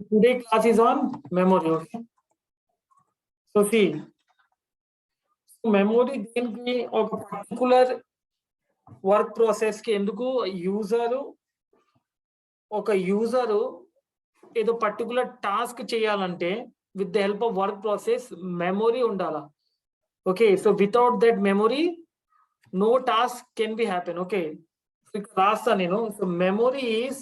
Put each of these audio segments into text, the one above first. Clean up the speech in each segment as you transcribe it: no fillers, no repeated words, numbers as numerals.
Today class is on memory. Okay. So see, memory దేనికి ఒక particular work process కి ఎందుకు యూజర్ ఏదో పర్టికులర్ టాస్క్ చేయాలంటే with the help of work process memory ఉండాలా. Okay, so without that memory no task can be happen. Okay, ఇక్కడ రాస్తా నేను. So memory is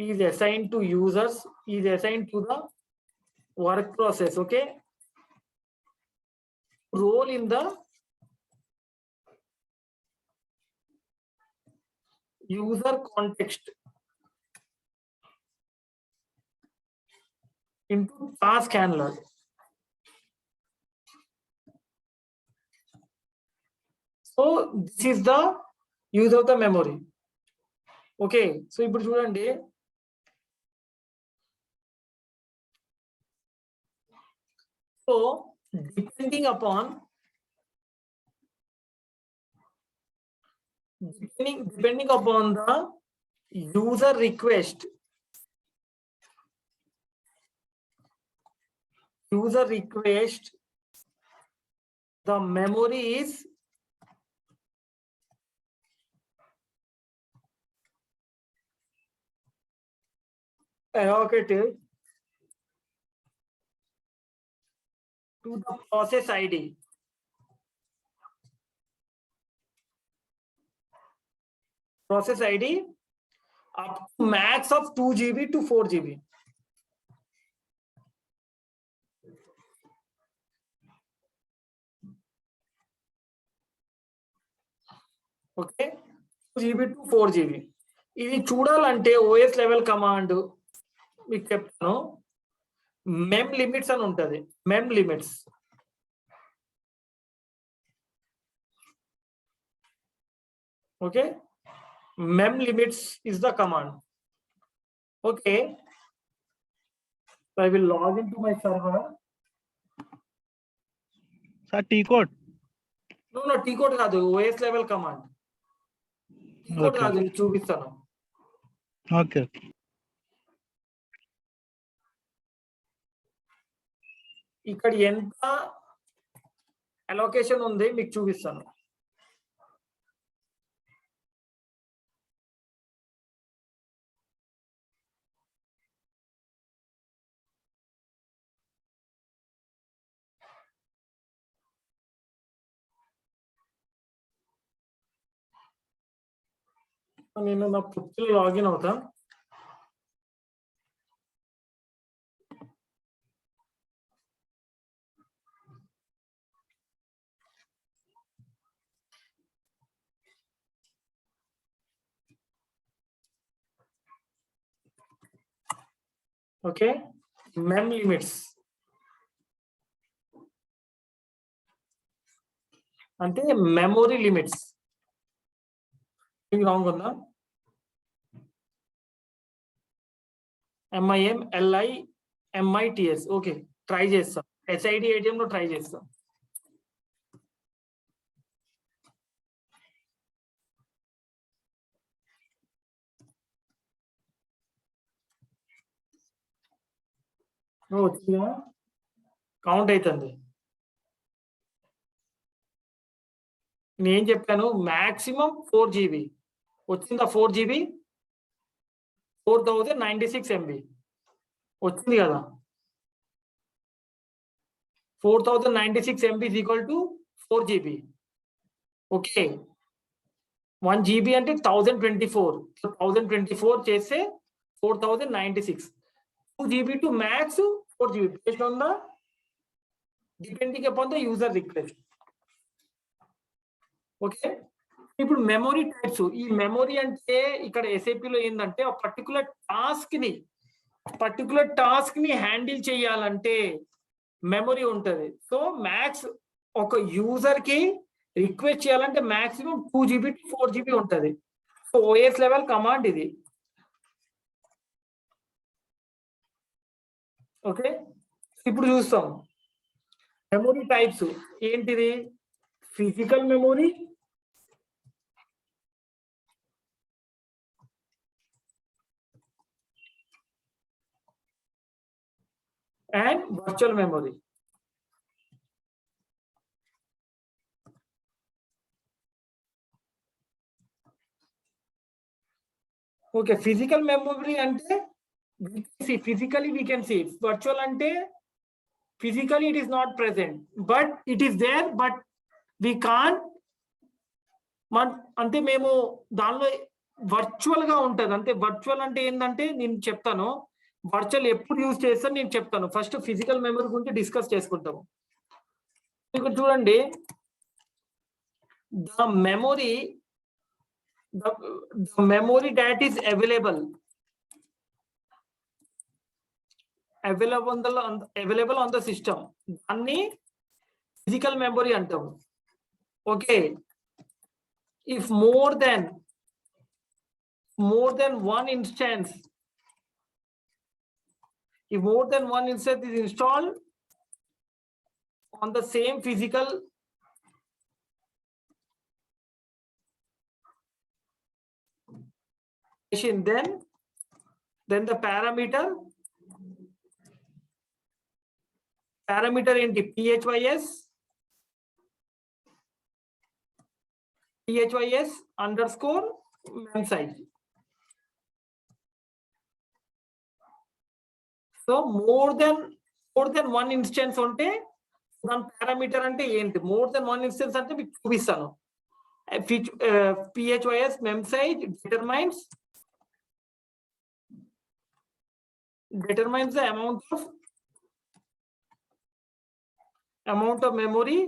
is assigned to users, is assigned to the work process. Okay, role in the user context into task handler. So this is the use of the memory. Okay, so ఇప్పుడు చూడండి, so depending upon the user request, the memory is allocated to the process ID. Process ID up to max of 2 GB to 4 GB. Okay, 2 GB to 4 GB. ఇది చూడాలంటే OS level command మీకు చెప్తాను. మెమ్ limits అని ఉంటుంది. Mem limits. Okay, mem limits is the command. Okay, so I will log into my server. Sir, T code? No, T code kaadu, OS level command. T code kaadu, చూపిస్తాను. Okay. ఇక్కడ ఎంత allocation ఉంది మీకు చూపిస్తాను. నేను నా పుస్తకంలో login అవుతా. ఓకే, మెమ్ లిమిట్స్ అంటే మెమొరీ లిమిట్స్. రాంగ్ ఉందా? MIMLIMITS. ఓకే, ట్రై చేస్తాం. SID ATM లో ట్రై చేస్తాం. వచ్చిందా? కౌంట్ అవుతుంది. నేను చెప్పాను మాక్సిమం 4 GB వచ్చిందా? 4 GB 4096 MB వచ్చింది కదా. 4096 MB is equal to 4 GB. Okay, 1 GB అంటే 1024. 1024 చేస్తే 4096. 2 GB to max 4 GB based on the depending upon the user request. Okay, ఇప్పుడు మెమొరీ టైప్స్. ఈ మెమొరీ అంటే ఇక్కడ SAP లో ఏంటంటే ఒక పర్టికులర్ టాస్క్ ని హ్యాండిల్ చేయాలంటే మెమొరీ ఉంటుంది. సో మ్యాక్స్ ఒక యూజర్ కి రిక్వెస్ట్ చేయాలంటే మాక్సిమం 2 GB to 4 GB ఉంటుంది. సో OS లెవెల్ కమాండ్ ఇది. ఓకే, ఇప్పుడు చూస్తాం మెమొరీ టైప్స్ ఏంటిది? Physical memory, and virtual memory. Okay, physical memory ante see physically we can see. Virtual ante physically it is not present, but it is there, but we can't అంటే మేము దానిలో virtual గా ఉంటది. అంటే virtual అంటే ఏంటంటే నేను చెప్తాను, వర్చువల్ ఎప్పుడు యూజ్ చేస్తాను నేను చెప్తాను. ఫస్ట్ ఫిజికల్ మెమరీ గురించి డిస్కస్ చేసుకుంటాము. ఇక్కడ చూడండి, the memory that is available on the system, దాన్ని ఫిజికల్ మెమరీ అంటాము. Okay, if more than one instance is installed on the same physical machine, then the parameter ఏంటి? phys underscore mem size. So more than one instance ఉంటే దాని parameter అంటే ఏంటి? More than one instance అంటే మీకు చూపిస్తాను. phys mem size determines the amount of memory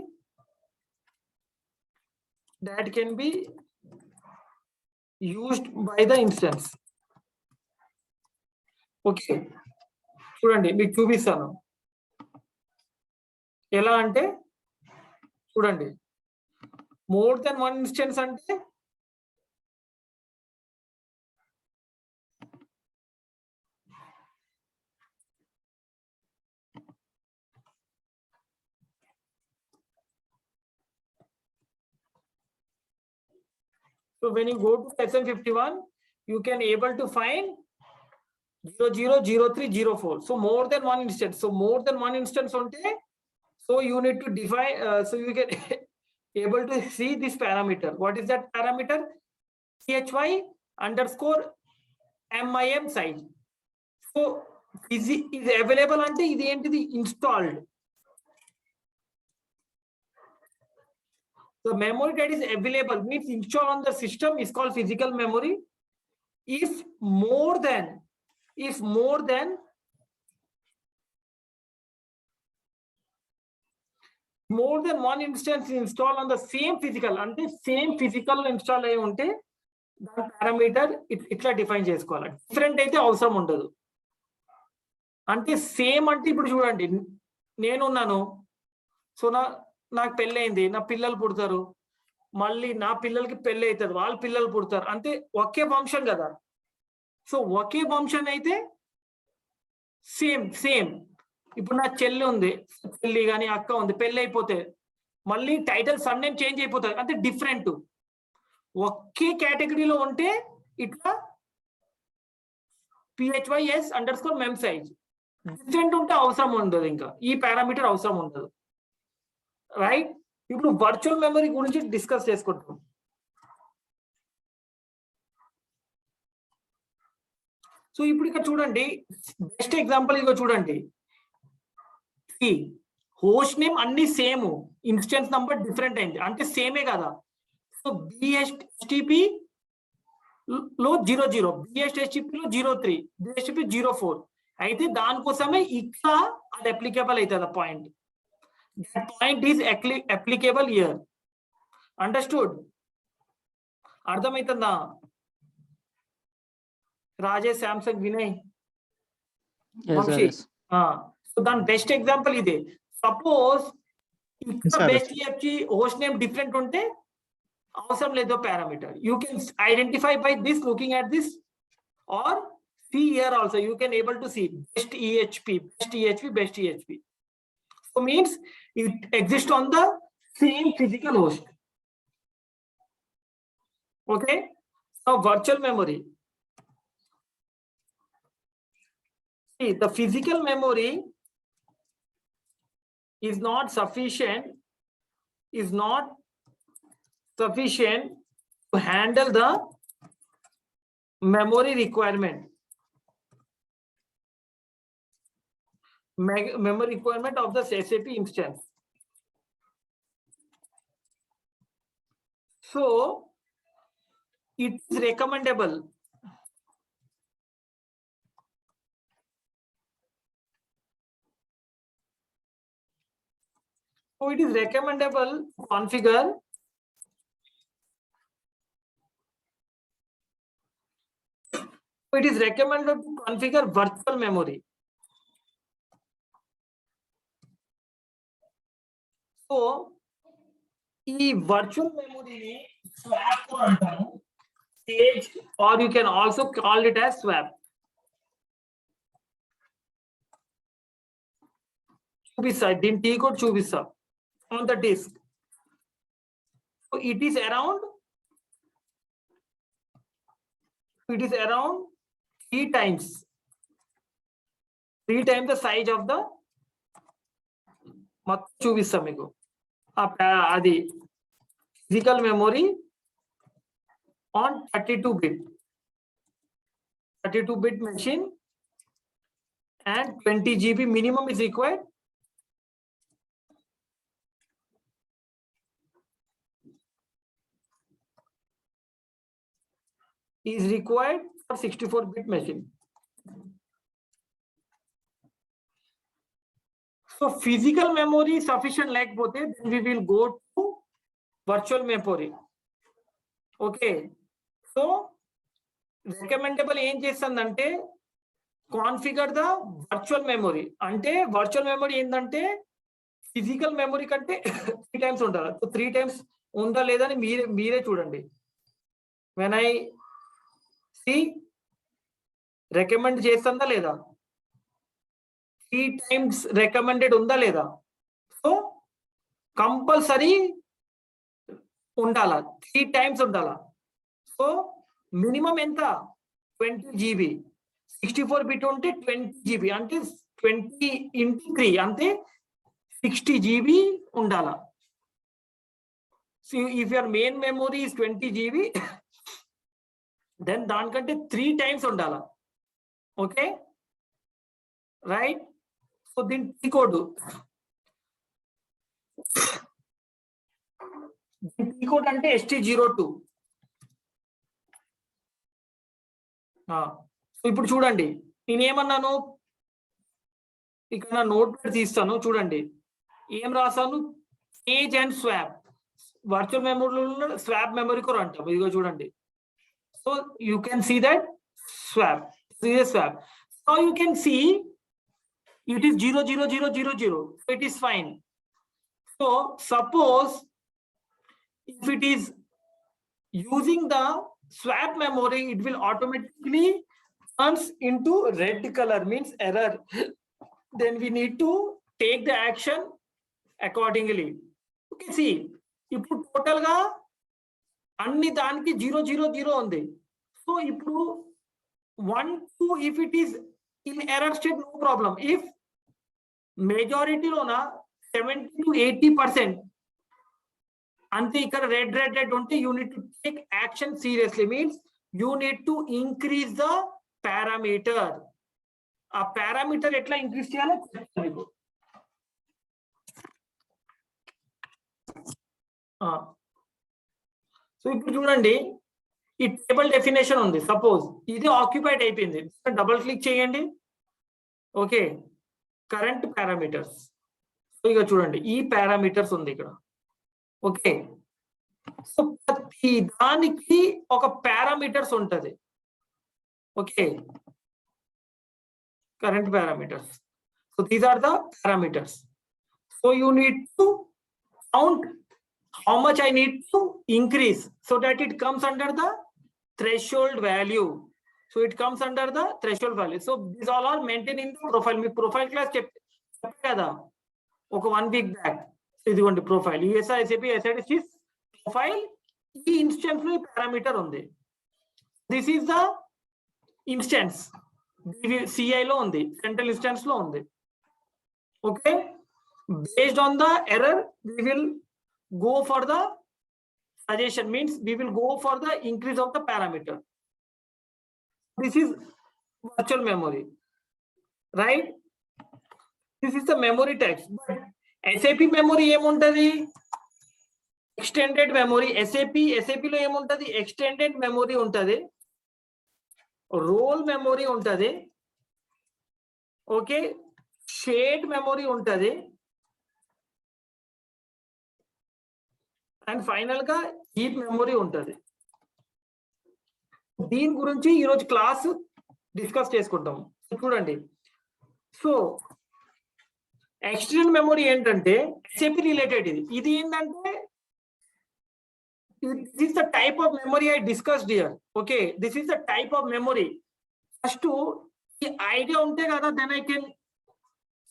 that can be used by the instance. Okay, చూడండి మీకు చూపిస్తాను ఎలా అంటే. చూడండి, మోర్ దెన్ వన్ ఇన్స్టెన్స్ అంటే so when you go to SM51 you can able to find 000304. so more than one instance. So more than one instance unte, so you need to define so you get able to see this parameter. What is that parameter? phy underscore mim size. So is available ante idi enti installed. The memory that is available means installed on the system is called physical memory. If more than one instance is installed on the same physical, అంటే same physical install అయి ఉంటే దాని parameter ఇట్లా define చేసుకోవాలి. Different అయితే అవసరం ఉండదు. అంటే సేమ్ అంటే ఇప్పుడు చూడండి, నేనున్నాను, సో నాకు పెళ్ళి అయింది, నా పిల్లలు పుడతారు, మళ్ళీ నా పిల్లలకి పెళ్ళి అవుతుంది, వాళ్ళ పిల్లలు పుడతారు, అంటే ఒకే వంశం కదా. సో ఒకే వంశం అయితే సేమ్. ఇప్పుడు నా చెల్లి ఉంది, చెల్లి కానీ అక్క ఉంది, పెళ్ళి అయిపోతే మళ్ళీ టైటిల్ సన్ నేమ్ చేంజ్ అయిపోతుంది, అంటే డిఫరెంట్. ఒకే కేటగిరీలో ఉంటే ఇట్లా phys underscore mem size. Different ఉంటే అవసరం ఉండదు, ఇంకా ఈ పారామీటర్ అవసరం ఉండదు, రైట్? ఇప్పుడు వర్చువల్ మెమరీ గురించి డిస్కస్ చేసుకుంటాం. సో ఇప్పుడు ఇక్కడ చూడండి, బెస్ట్ ఎగ్జాంపుల్ ఇక చూడండి, హోస్ట్ నేమ్ అన్ని సేమ్, ఇన్స్టెన్స్ నంబర్ డిఫరెంట్ అయింది, అంటే సేమే కదా. సో BHTTP లో 00, BHTTP లో 03, BHTTP 04 అయితే దానికోసమే ఇట్లా అది అప్లికేబుల్ అవుతుంది. ఆ point, that point is applicable here. Understood? అర్థమైతుందా? రాజేష్, శాంసంగ్, వినయ్, వంశీ. సో దాని బెస్ట్ ఎగ్జాంపుల్ ఇదే. సపోజ్ ఇక్కడ బెస్ట్ వచ్చి హోస్ట్ నేమ్ డిఫరెంట్ ఉంటే అవసరం లేదు parameter. You can identify by this, looking at this, or see here also you can able to see best EHP. So So means it exists on the same physical host. Okay. Now virtual memory. See, the physical memory is not sufficient to handle the memory requirement. Memory requirement of the SAP instance. So it is recommendable to configure virtual memory. So ఈ virtual memory swap అంటారు, stage, or you can also call it as swap. చూపిస్తా, దీని T code చూపిస్తా on the disk. So it is around 3 times the size of the మొత్తం చూపిస్తా మీకు అది physical memory on 32-bit machine, and 20 GB minimum is required. For 64-bit machine. So physical memory sufficient లేకపోతే then we will go to virtual memory. Okay. So recommendable ఏం చేస్తుందంటే configure the virtual memory. అంటే virtual memory ఏంటంటే physical memory కంటే 3 times ఉండాలి. So 3 times ఉందా లేదా అని మీరే చూడండి. when I see recommend చేస్తుందా లేదా, 3 times recommended ఉందా లేదా. సో కంపల్సరీ ఉండాలా, 3 times ఉండాలా. సో మినిమం ఎంత 20 GB, 64-bit ఉంటే 20 GB అంటే 20 into 3 అంటే 60 GB ఉండాలా. So if your main memory is 20 GB then దానికంటే 3 times ఉండాలా. Okay right. సో దీని టీ కోడ్ అంటే ST02. సో ఇప్పుడు చూడండి, నేనేమన్నాను, ఇక్కడ నా నోట్ ప్యాడ్ తీస్తాను, చూడండి ఏం రాసాను, పేజ్ అండ్ స్వాప్. వర్చువల్ మెమరీలో స్వాప్ మెమరీ కూడా అంటాం, ఇదిగో చూడండి. So you can see that swap. So you can see it is 00000. So it is fine. So suppose if it is using the swap memory, it will automatically turns into red color, means error. Then we need to take the action accordingly. Okay, see, ఇప్పుడు total గా అన్ని దానికి 000 ఉంది. So ఇప్పుడు 1 2 if it is in error state, no problem. If majority లోన 70 to 80% అంతే ఇక్కడ red ఉంటే you need to take action seriously, means you need to increase the parameter. ఆ పారామీటర్ ఎట్లా ఇంక్రీజ్ చేయాలో చెప్తాను మీకు. సో ఇప్పుడు చూడండి, ఈ టేబుల్ డెఫినేషన్ ఉంది. సపోజ్ ఇది ఆక్యుపైడ్ అయిపోయింది, డబుల్ క్లిక్ చేయండి. Okay, current parameters. సో ఇక చూడండి, ఈ పారామీటర్స్ ఉంది ఇక్కడ. ఓకే, సో ప్రతి దానికి ఒక పారామీటర్స్ ఉంటది. Okay, current parameters. So these are the parameters. So you need to count how much I need to increase so that it comes under the threshold value. So it comes under the threshold value. So these all are maintained in the profile. Me profile class cheppeda. ఒక 1 week back ఇదిగోండి profile USR SAP SID sys profile ఈ instance లో parameter ఉంది. This is the instance CI లో ఉంది, central instance లో ఉంది. Okay, based on the error we will go for the suggestion, means we will go for the increase of the parameter. This is virtual memory, right? This is the memory types. But SAP memory ఏముంటది? Extended memory. SAP లో ఏముంటది? Extended memory ఉంటది, role memory ఉంటది, okay, shared memory ఉంటది, and final గా heap memory ఉంటది. దీని గురించి ఈరోజు క్లాస్ డిస్కస్ చేసుకుంటాం. చూడండి, సో ఎక్స్టర్నల్ మెమరీ ఏంటంటే ఎస్ఏపి రిలేటెడ్. ఇది ఏంటంటే this is the type of memory I discussed here. Okay, this is the type of memory. First ఈ ఐడియా ఉంటే కదా, then I can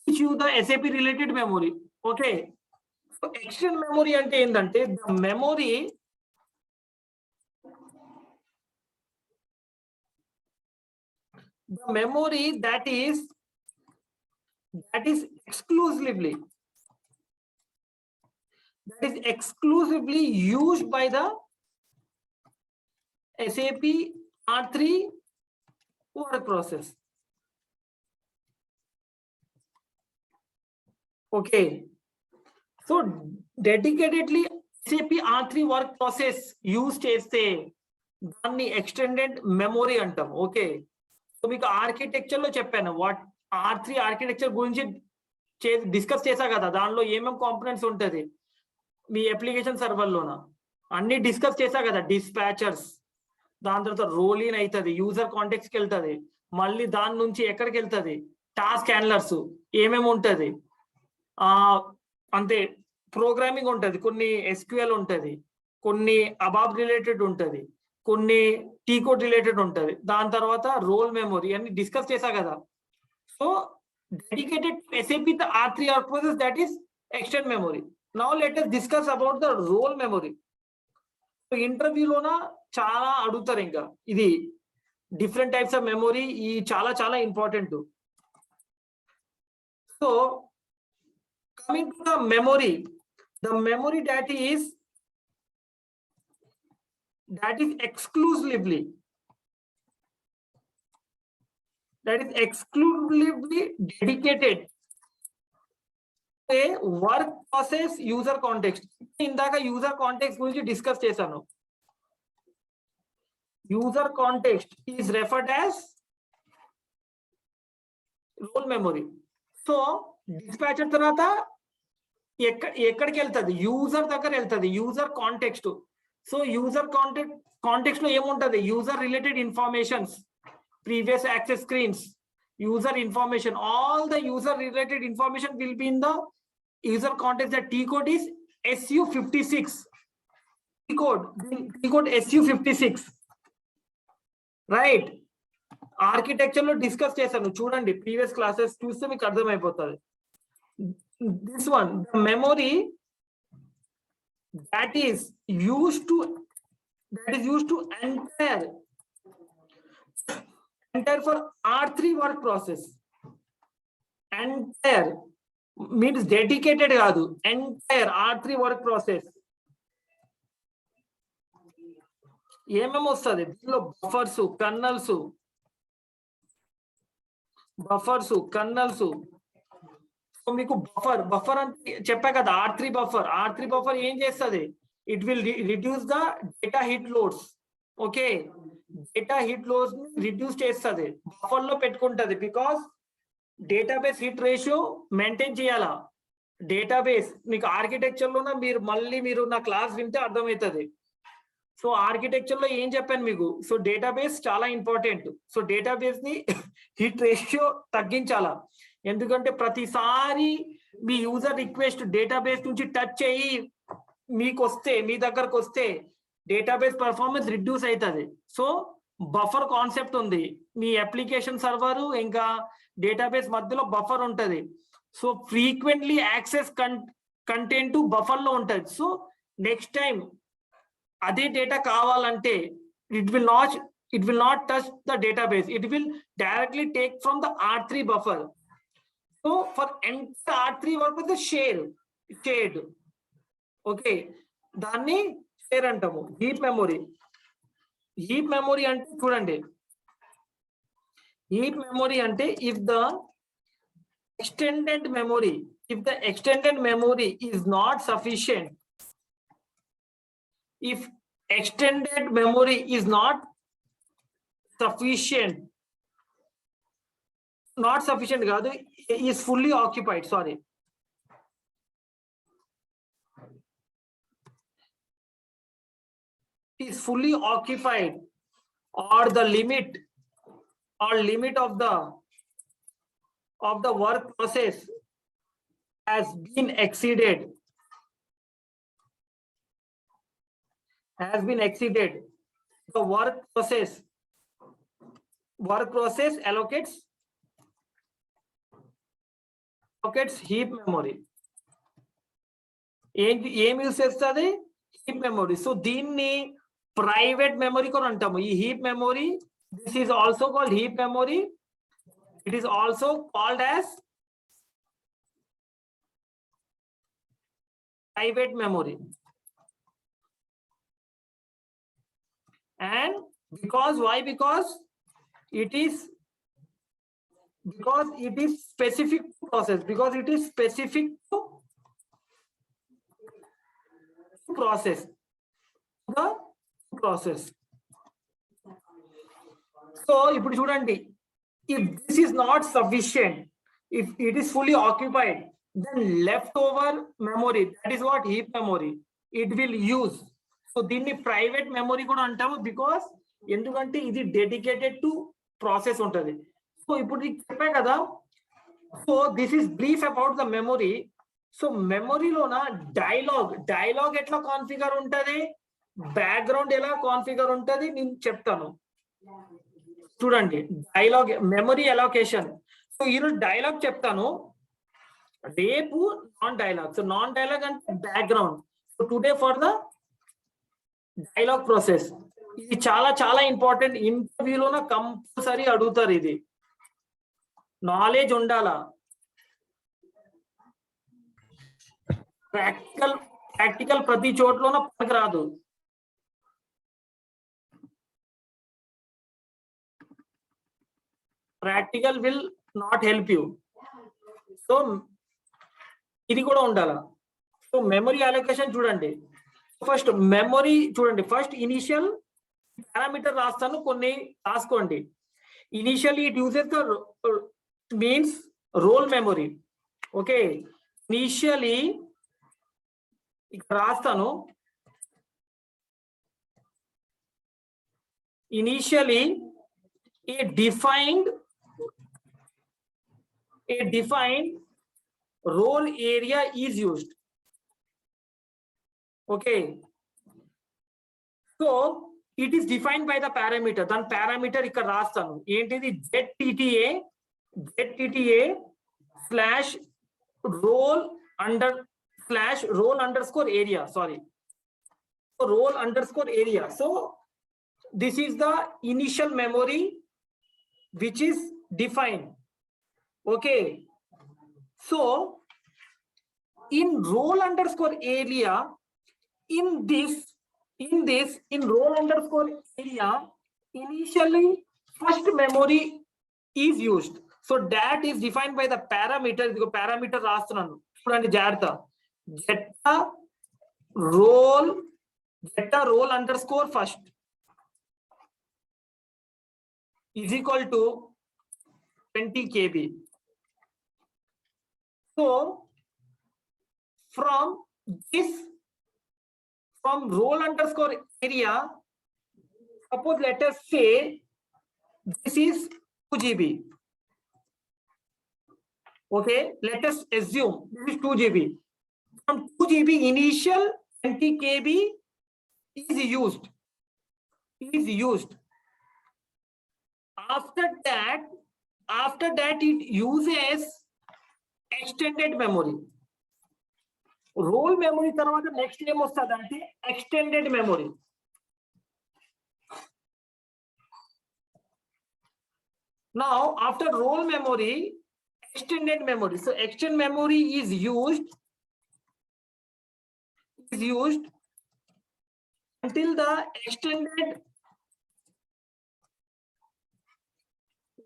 teach you the SAP related memory. Okay, so external memory అంటే ఏంటంటే the memory that is exclusively used by the SAP R3 work process. Okay, so dedicatedly SAP R3 work process use చేస్తే దాన్ని extended memory అంటాం. Okay, so మీకు architecture లో చెప్పాను, what R3 architecture గురించి discuss చేశా కదా, దానిలో ఏమేమి కాంపోనెంట్స్ ఉంటది మీ అప్లికేషన్ సర్వర్ లోన అన్ని డిస్కస్ చేశా కదా. డిస్పాచర్స్, దాని తర్వాత రోల్ ఇన్ అవుతుంది, యూజర్ కాంటెక్ట్స్ కి వెళ్తుంది, మళ్ళీ దాని నుంచి ఎక్కడికి వెళ్తుంది, టాస్క్ హ్యాండ్లర్స్ ఏమేమి ఉంటది, అంతే ప్రోగ్రామింగ్ ఉంటది, కొన్ని SQL ఉంటది, కొన్ని అబాబ్ రిలేటెడ్ ఉంటది, కొన్ని టీ కోడ్ రిలేటెడ్ ఉంటది, దాని తర్వాత రోల్ మెమరీ అన్ని డిస్కస్ చేశా కదా. So dedicated SAP the R3 work process, that is extended memory. Now let us discuss about the role memory. So ఇంటర్వ్యూలోన చాలా అడుగుతారు, ఇంకా ఇది డిఫరెంట్ టైప్స్ ఆఫ్ మెమరీ, ఈ చాలా చాలా important. So coming to the memory that is exclusively dedicated a work process user context. ఇందాక user context గురించి డిస్కస్ చేశాను. User context is referred as role memory. So dispatcher తర్వాత ఎక్కడికి వెళ్తుంది, user దగ్గర వెళ్తుంది, user context. So user context లో ఏముంటది, user related informations, previous access screens, user information, all the user related information will be in the user context. The T code is SU56. T code SU56, right? Architecture లో discuss చేశాను, చూడండి previous classes చూస్తే మీకు అర్థమైపోతుంది. This one memory that is used to entire for R3 work process. Entire means dedicated కాదు, entire R3 work process. ఏమేమి వస్తుంది దీనిలో, బఫర్స్, కర్నల్స్. సో మీకు బఫర్ అంటే చెప్పా కదా, R3 బఫర్ ఏం చేస్తుంది, it will reduce the data hit loads. Okay, data hit loads reduce చేస్తుంది, బఫర్ లో పెట్టుకుంటది. Because database hit ratio maintain చేయాలా. డేటాబేస్ మీకు ఆర్కిటెక్చర్ లోన మీరు నా క్లాస్ వింటే అర్థమవుతుంది. సో ఆర్కిటెక్చర్ లో ఏం చెప్పాను మీకు, సో డేటాబేస్ చాలా ఇంపార్టెంట్. సో డేటాబేస్ ని హిట్ రేషియో తగ్గించాలా, ఎందుకంటే ప్రతిసారి మీ యూజర్ రిక్వెస్ట్ డేటాబేస్ నుంచి టచ్ అయ్యి మీ దగ్గరకు వస్తే డేటాబేస్ పర్ఫార్మెన్స్ రిడ్యూస్ అవుతుంది. సో బఫర్ కాన్సెప్ట్ ఉంది, మీ అప్లికేషన్ సర్వర్ ఇంకా డేటాబేస్ మధ్యలో బఫర్ ఉంటది. So frequently access content buffer లో ఉంటుంది. సో నెక్స్ట్ టైం అదే డేటా కావాలంటే it will not touch the database, it will directly take from the R3 buffer. So for entire R3 work with shared. Okay, దాన్ని share అంటాము. Heap memory అంటే చూడండి, heap memory అంటే if the extended memory is not sufficient, if extended memory is not sufficient కాదు, is fully occupied, sorry, is fully occupied, or the limit of the work process has been exceeded, the work process allocates heap memory. ఏం use చేస్తుంది? Heap memory. So దీన్ని private memory కూడా అంటాము. ఈ heap memory, this is also called heap memory. It is also called as private memory. And why? Because it is specific to process, because it is specific to process, the process. So ఇప్పుడు చూడండి, if this is not sufficient, if it is fully occupied, then leftover memory, that is what heap memory, it will use. So దీన్ని private memory కూడా అంటాము, because ఎందుకంటే ఇది dedicated to process ఉంటుంది. So ఇప్పుడు చెప్పా కదా, so this is brief about the memory. So మెమొరీలోన డైలాగ్ ఎట్లా కాన్ఫిగర్ ఉంటుంది, బ్యాక్గ్రౌండ్ ఎలా కాన్ఫిగర్ ఉంటుంది నేను చెప్తాను. చూడండి, డైలాగ్ మెమరీ అలోకేషన్. సో ఈరోజు డైలాగ్ చెప్తాను, రేపు non dialogue. So non dialogue అంటే background. So today for the dialogue process. ఇది చాలా చాలా ఇంపార్టెంట్. ఇంటర్వ్యూలోన కంపల్సరీ అడుగుతారు, ఇది నాలెడ్జ్ ఉండాలా. ప్రాక్టికల్ ప్రతి చోట్లోన పనికి రాదు. Practical will not help you. So ఇది కూడా ఉండాలా. సో మెమరీ అలొకేషన్ చూడండి, ఫస్ట్ మెమరీ చూడండి, ఫస్ట్ ఇనిషియల్ పారామీటర్ రాస్తాను, కొన్ని రాసుకోండి. Initially it uses the means role memory. Okay, initially ఇక్కడ రాస్తాను, initially a defined role area is used. Okay, so it is defined by the parameter. Then parameter ikkada rastanu, entidi ZTTA slash roll underscore area, sorry, so roll underscore area. So this is the initial memory which is defined. Okay, so in roll underscore area, in roll underscore area, initially first memory is used. So that is defined by the parameter. The parameter రాస్తున్నాను చూడండి జాగ్రత్త. Geta roll underscore first is equal to 20 KB. So from roll underscore area, suppose let us say this is 2 GB. Okay, let us assume this is 2 GB. From 2 GB initial 20 KB is used. After that it uses extended memory. Role memory tarvata next name ostadante extended memory. Now after role memory, extended memory. So extended memory is used until the extended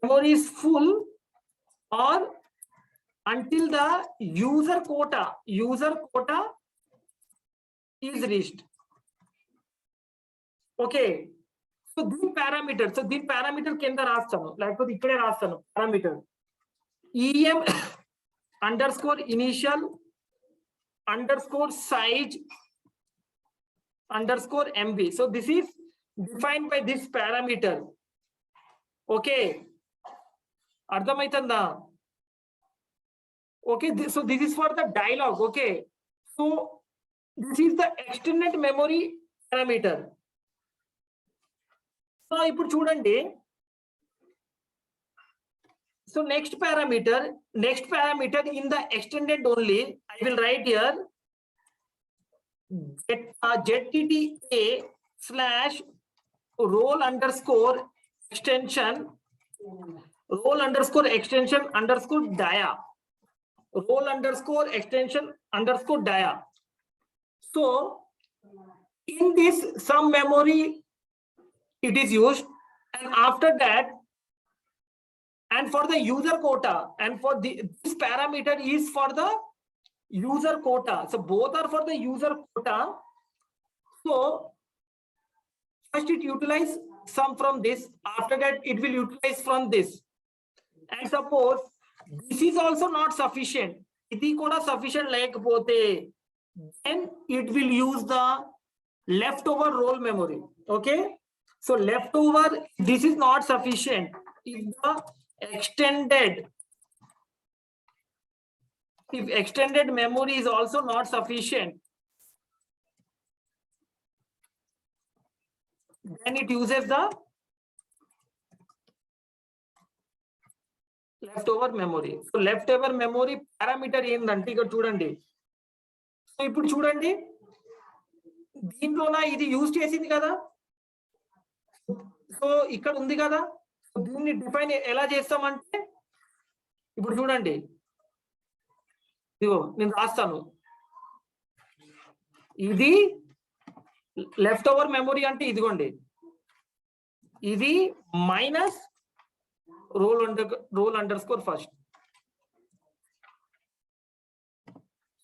memory is full or until the user quota is reached. Okay, so this parameter kinda rastanu like ikkade rastanu parameter em underscore initial underscore size underscore mb. So this is defined by this parameter. Okay, ardhamaitanda? Okay, so this is for the dialog. Okay, so this is the extended memory parameter. So ఇప్పుడు చూడండి, so next parameter in the extended only, I will write here ZTTA slash roll underscore extension underscore dia. Roll underscore extension underscore dia. So in this some memory it is used, and after that, and for the user quota, and for this parameter is for the user quota. So both are for the user quota. So first it utilize some from this, after that it will utilize from this. And suppose this is also not sufficient, idi kuda sufficient lekapothe, then it will use the leftover role memory. Okay, so leftover, this is not sufficient, if extended memory is also not sufficient, then it uses the leftover memory. So leftover memory parameter ఏందంటే ఇక్కడ చూడండి. So ఇప్పుడు చూడండి, దీంట్లోన ఇది use చేసింది కదా, so ఇక్కడ ఉంది కదా, దీన్ని డిఫైన్ ఎలా చేస్తామంటే ఇప్పుడు చూడండి, ఇదిగో నేను రాస్తాను, ఇది లెఫ్ట్ ఓవర్ మెమరీ అంటే ఇదిగోండి, ఇది minus role underscore first.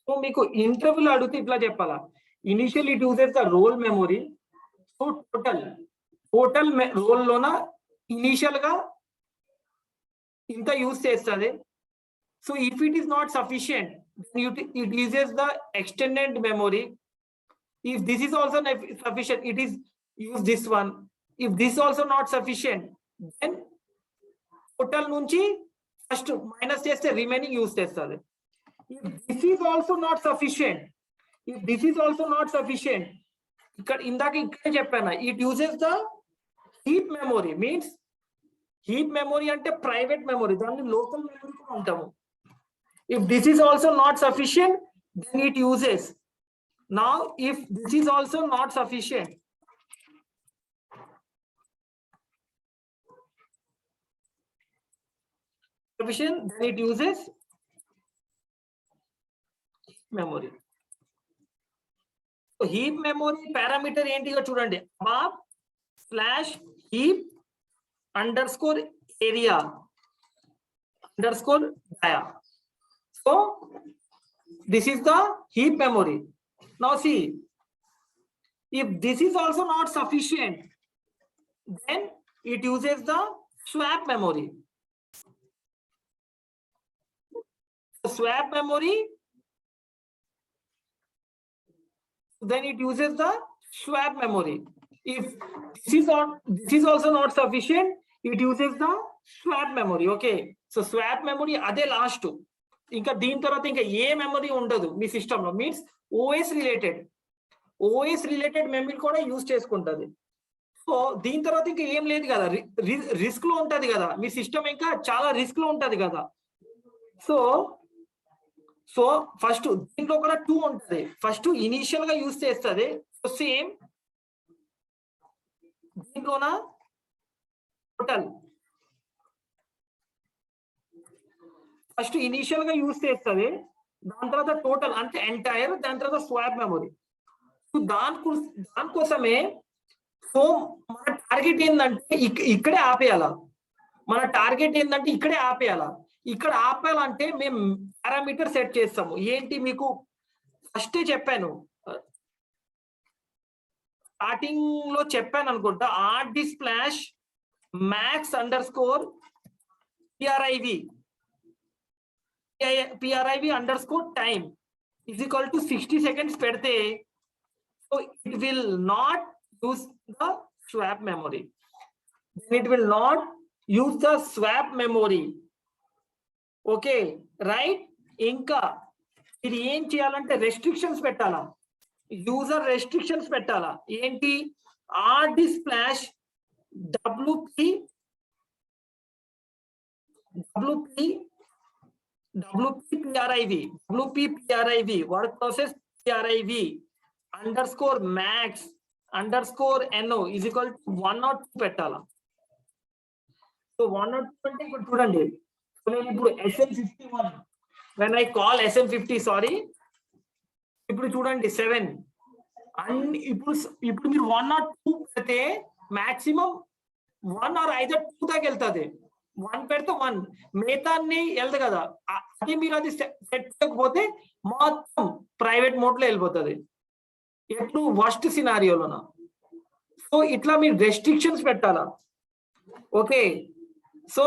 So మీకు ఇంటర్వ్యూలో అడిగితే ఇట్లా చెప్పాలా, initial it uses the role memory. So total role లోన ఇనిషియల్ గా ఇంత యూజ్ చేస్తుంది. So if it is not sufficient, it uses the extended memory. If this is also not sufficient, it is use this one. If this also not sufficient, then total nunchi first minus cheste remaining use chestadi. If this is also not sufficient, ikkada indaka ikkade cheppana, it uses the heap memory. Means heap memory ante private memory, danni local memory kuda antamu. If this is also not sufficient, then it uses. Now if this is also not sufficient, then it uses memory. So heap memory parameter enti ga chudandi, above slash heap underscore area underscore dia. So this is the heap memory. Now see, if this is also not sufficient, then it uses the swap memory. Swap memory, then it uses the swap memory. If this is also not sufficient, it uses the swap memory. Okay, so swap memory ade last. ఇంకా దీని తర్వాత ఇంకా ఏ memory ఉండదు మీ system లో. Means OS related memory కూడా use చేసుకుంటది. So దీని తర్వాత ఇంకా ఏం లేదు కదా, రిస్క్ లో ఉంటది కదా మీ సిస్టమ్, ఇంకా చాలా రిస్క్ లో ఉంటది కదా. సో సో ఫస్ట్ దీంట్లో కూడా 2 ఉంటుంది. ఫస్ట్ ఇనీషియల్ గా యూజ్ చేస్తుంది. సేమ్ దీంట్లోన టోటల్ ఫస్ట్ ఇనీషియల్ గా యూజ్ చేస్తుంది, దాని తర్వాత టోటల్ అంటే ఎంటైర్, దాని తర్వాత స్వాప్ మెమరీ. దానికోసమే సో మన టార్గెట్ ఏంటంటే ఇక్కడే ఆపేయాల. మన టార్గెట్ ఏంటంటే ఇక్కడే ఆపేయాల. ఇక్కడ ఆపేయాలంటే మేము పారామీటర్ సెట్ చేస్తాము. ఏంటి మీకు ఫస్ట్ చెప్పాను, స్టార్టింగ్ లో చెప్పాను అనుకుంటా, RD splash max underscore P R I V underscore time is equal to 60 seconds పెడితే so it will not use the swap memory. It will not use the swap memory. Okay right. ఇంకా ఇది ఏం చేయాలంటే restrictions పెట్టాలా, user restrictions పెట్టాలా. ఏంటి, RD splash WP work process PRIV under score max under score NO is equal to 1 or 2 పెట్టాలా. So 1 or 2 అంటే ఇప్పుడు చూడండి, నేను ఇప్పుడు SM51 when I call SM50 sorry, ఇప్పుడు చూడండి 7 అండ్ ఇప్పుడు మీరు 1 or 2 పెడితే మాక్సిమం 1 or either 2 దాకా వెళ్తుంది. 1 పెడితే 1, మిగతాన్ని వెళ్తుంది కదా. అది మీరు అది సెట్ చేయకపోతే మొత్తం ప్రైవేట్ మోడ్ లో వెళ్ళిపోతుంది, ఎప్పుడు వర్స్ట్ సినారియోలోన. సో ఇట్లా మీరు రెస్ట్రిక్షన్స్ పెట్టాలా. ఓకే సో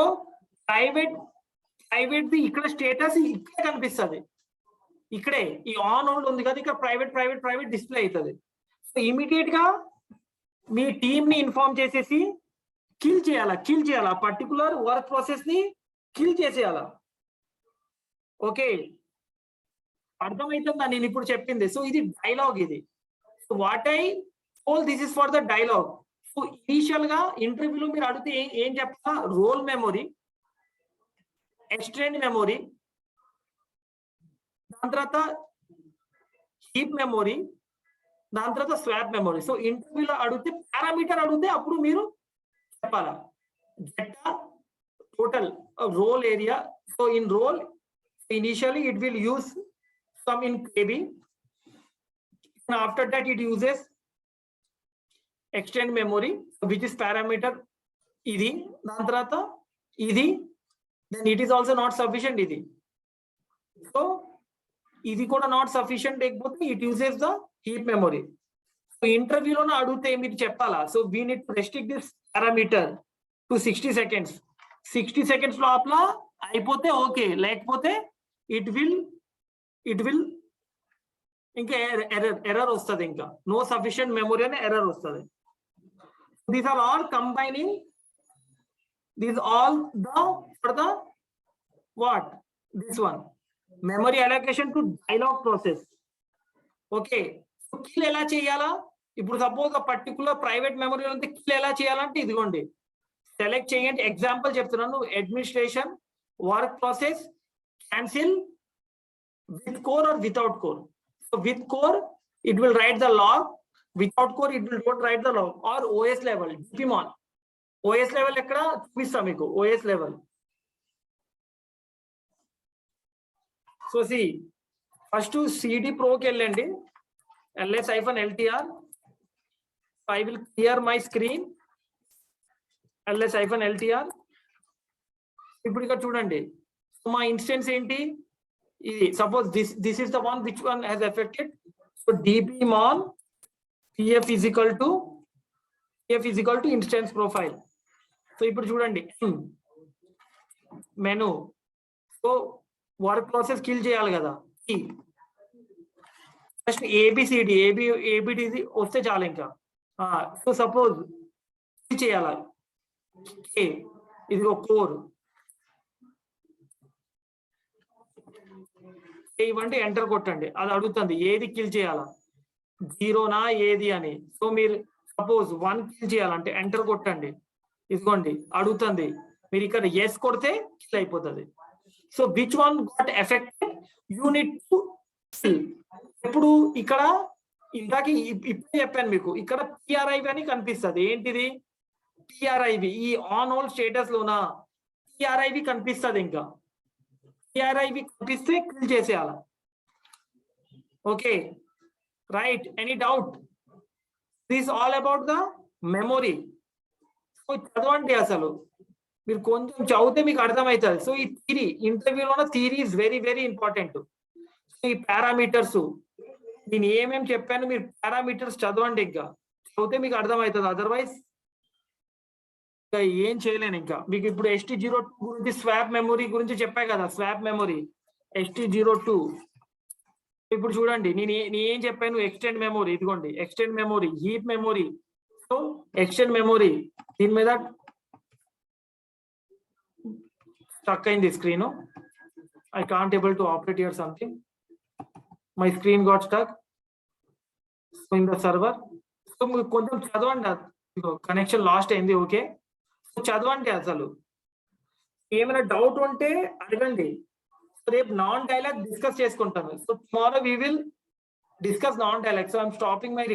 ప్రైవేట్ ది ఇక్కడ స్టేటస్ ఇక్కడే కనిపిస్తుంది, ఇక్కడే ఈ ఆన్ హోల్డ్ ఉంది కదా, ఇక్కడ ప్రైవేట్ డిస్ప్లే అవుతుంది. సో ఇమీడియట్ గా మీ టీమ్ ని ఇన్ఫార్మ్ చేసేసి కిల్ చేయాలా పర్టికులర్ వర్క్ ప్రాసెస్ ని కిల్ చేసేయాలా. ఓకే అర్థమవుతుందా నేను ఇప్పుడు చెప్పింది. సో ఇది డైలాగ్, ఇది what I told this is for the dialogue. So initial గా ఇంటర్వ్యూలో మీరు అడిగితే ఏం చెప్తా, రోల్ మెమొరీ, ఎక్స్టెండ్ మెమొరీ, దాని తర్వాత హీప్ మెమొరీ, దాని తర్వాత స్వాప్ మెమొరీ. సో ఇంటర్వ్యూలో అడిగితే పారామీటర్ అడిగితే అప్పుడు మీరు చెప్పాలా, data total role area. So in role initially it will use some in KB, and after that it uses extend memory which is parameter idi, dan tarata idi, then it is also not sufficient idi. So idi kuda not sufficient ekapothe it uses the heap memory. So interview lo na adute meer cheppala. So we need to restrict this parameter to 60 seconds. 60 seconds lo apla అయిపోతే okay, లేకపోతే it will ఇంకా error వస్తుంది, ఇంకా no sufficient memory అనే error వస్తుంది. These are all combining, these all for the what this one memory allocation to dialogue process. Okay kill ఎలా చేయాలా, ఇప్పుడు సపోజ్ పర్టికులర్ ప్రైవేట్ మెమరీ అంటే కిల్ ఎలా చేయాలంటే ఇదిగోండి సెలెక్ట్ చేయండి. ఎగ్జాంపుల్ చెప్తున్నాను, administration work process cancel with core or without core. So with core it will write the log, without core it will not write the log. Or OS level DPMon OS level ekkada chupista meeku OS level. So see first CD Pro ki ellandi, ls-ltr. I will clear my screen, ls-ltr. ఇప్పుడు ఇక్కడ చూడండి, మా instance ఏంటి ఇది, suppose this is the one which one has affected. So dpmon pf is equal to instance profile. So ఇప్పుడు చూడండి menu. So work process kill చేయాలి కదా, ఫస్ట్ ఏబిసిడి వస్తే చాలు ఇంకా. సో సపోజ్ కిల్ చేయాలి, ఇది ఒక కోర్ ఇవ్వండి, ఎంటర్ కొట్టండి, అది అడుగుతుంది ఏది కిల్ చేయాలా, 0నా ఏది అని. సో మీరు సపోజ్ 1 కిల్ చేయాలంటే ఎంటర్ కొట్టండి, ఇదిగోండి అడుగుతుంది, మీరు ఇక్కడ ఎస్ కొడితే కిల్ అయిపోతుంది. So which one got affected unit to ఇప్పుడు ఇక్కడ ఇందాక ఇప్పుడు చెప్పాను మీకు, ఇక్కడ పిఆర్ఐవి అని కనిపిస్తుంది. ఏంటిది పిఆర్ఐవి? ఈ ఆన్ హోల్డ్ స్టేటస్ లోన పిఆర్ఐవి కనిపిస్తుంది. ఇంకా పిఆర్ఐవి కనిపిస్తే క్లిక్ చేసేయాల. Okay right, any doubt? This all about the memory. So చదవండి, అసలు మీరు కొంచెం చదివితే మీకు అర్థమవుతుంది. సో ఈ థియరీ, ఇంటర్వ్యూలో theory is very very important. So ఈ పారామీటర్స్ నేను ఏమేమి చెప్పాను, మీరు పారామీటర్స్ చదవండి, ఇంకా చదివితే మీకు అర్థమవుతుంది. అదర్వైజ్ ఇంకా ఏం చేయలేను. ఇంకా మీకు ఇప్పుడు ST02 గురించి, స్వాప్ మెమొరీ గురించి చెప్పా కదా, స్వాప్ మెమొరీ ST02. ఇప్పుడు చూడండి, నేను ఏం చెప్పాను, ఎక్స్టెండ్ మెమొరీ. ఇదిగోండి extend memory, heap memory. So extend memory దీని మీద స్టక్ అయింది screen. I can't able to operate here something. My screen got stuck. So in the server. So కొంచెం చదవండి, కనెక్షన్ లాస్ట్ అయింది. ఓకే, సో చదవండి, అసలు ఏమైనా డౌట్ ఉంటే అడగండి. రేపు నాన్ డైలాగ్ డిస్కస్ చేసుకుంటాను. So tomorrow we will discuss non dialogue. So I'm stopping my